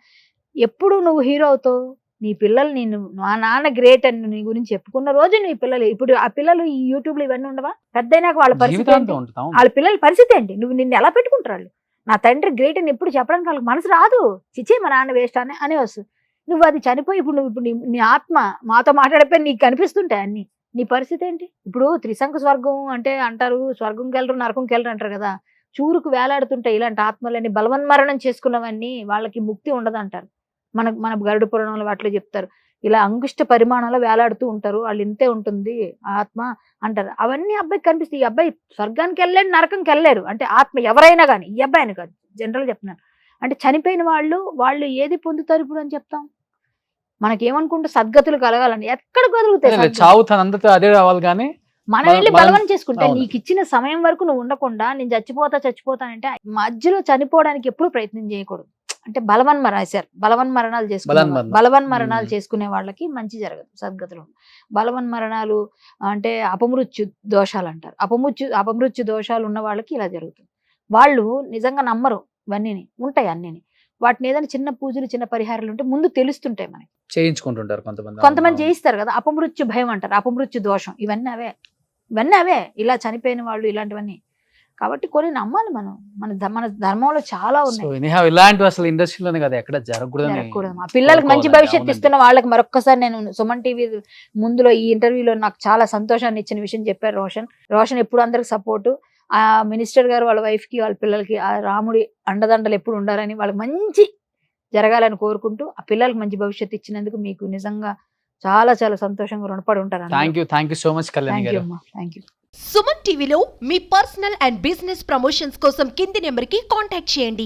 ఎప్పుడు నువ్వు హీరో అవుతావు. నీ పిల్లలు మా నాన్న గ్రేట్ అని నీ గురించి చెప్పుకున్న రోజు నీ పిల్లలు, ఇప్పుడు ఆ పిల్లలు ఈ యూట్యూబ్ లో ఇవన్నీ ఉండవా, పెద్దయినాక వాళ్ళ పరిస్థితి ఏంటి? జీవితాంతం ఉంటాం. వాళ్ళ పిల్లల పరిస్థితి ఏంటి? నువ్వు నిన్ను ఎలా పెట్టుకుంటారు? నా తండ్రి గ్రేట్ అని ఎప్పుడు చెప్పడానికి వాళ్ళకి మనసు రాదు. చిచ్చే మా నాన్న వేస్ట్ అనే వస్తుంది. నువ్వు అది చనిపోయి ఇప్పుడు నీ ఆత్మ మాతో మాట్లాడిపోయి నీకు కనిపిస్తుంటాయి అన్ని. నీ పరిస్థితి ఏంటి? ఇప్పుడు త్రిశంకు స్వర్గం అంటే అంటారు, స్వర్గంకి వెళ్ళరు నరకంకి వెళ్ళరు అంటారు కదా. చూరుకు వేలాడుతుంటాయి ఇలాంటి ఆత్మలని. బలవన్మరణం చేసుకున్నవన్నీ వాళ్ళకి ముక్తి ఉండదు అంటారు. మన గరుడ పురాణంలో వాటిలో చెప్తారు. ఇలా అంగుష్ట పరిమాణంలో వేలాడుతూ ఉంటారు, వాళ్ళు ఇంతే ఉంటుంది ఆత్మ అంటారు. అవన్నీ అబ్బాయికి కనిపిస్తాయి. ఈ అబ్బాయి స్వర్గానికి వెళ్ళలేడు, నరకంకి వెళ్ళలేరు. అంటే ఆత్మ ఎవరైనా కానీ, ఈ అబ్బాయి అని కాదు, జనరల్ చెప్తున్నాను. అంటే చనిపోయిన వాళ్ళు ఏది పొందుతారు ఇప్పుడు అని చెప్తాం. మనకేమనుకుంటే సద్గతులు కలగాలని ఎక్కడ కదులుతాయి? చావు తనంతట అదే రావాలి కానీ మనం వెళ్ళి బలవం చేసుకుంటే అవును. నీకు ఇచ్చిన సమయం వరకు నువ్వు ఉండకుండా నేను చచ్చిపోతానంటే మధ్యలో చనిపోవడానికి ఎప్పుడు ప్రయత్నం చేయకూడదు. అంటే బలవన్మరణాలు చేసుకునే వాళ్ళకి మంచి జరగదు, సద్గతులు. బలవన్మరణాలు అంటే అపమృత్యు దోషాలు అంటారు. అపమృత్యు దోషాలు ఉన్న వాళ్ళకి ఇలా జరుగుతుంది. వాళ్ళు నిజంగా నమ్మరు ఇవన్నీ ఉంటాయి అన్నీ. వాటిని ఏదైనా చిన్న పూజలు చిన్న పరిహారాలు ఉంటే ముందు తెలుస్తుంటాయి మనకి, చేయించుకుంటుంటారు కొంతమంది చేయిస్తారు కదా. అపమృత్యు భయం అంటారు, అపమృత్యు దోషం, ఇవన్నీ అవే ఇలా చనిపోయిన వాళ్ళు ఇలాంటివన్నీ. కాబట్టి కొన్ని నమ్మాలి మనం. మన ధర్మంలో చాలా ఉన్నాయి. ఇలాంటి అసలు ఇండస్ట్రీలోనే కదా ఎక్కడ జరగకూడదు. మా పిల్లలకు మంచి భవిష్యత్తు ఇస్తున్న వాళ్ళకి మరొక్కసారి నేను సుమన్ టీవీ ముందులో ఈ ఇంటర్వ్యూలో నాకు చాలా సంతోషాన్ని ఇచ్చిన విషయం చెప్పారు రోషన్ ఎప్పుడు అందరికి సపోర్టు. ఆ మినిస్టర్ గారు వాళ్ళ వైఫ్ కి వాళ్ళ పిల్లలకి ఆ రాముడి అండదండలు ఎప్పుడు ఉండాలని, వాళ్ళకి మంచి జరగాలని కోరుకుంటూ ఆ పిల్లలకి మంచి భవిష్యత్తు ఇచ్చినందుకు మీకు నిజంగా చాలా చాలా సంతోషంగా రుణపడి ఉంటారు. Thank you so much Kalyani garu. Thank you. Suman టీవీలో మీ పర్సనల్ అండ్ బిజినెస్ ప్రమోషన్స్ కోసం కింది నెంబర్కి కాంటాక్ట్ చేయండి.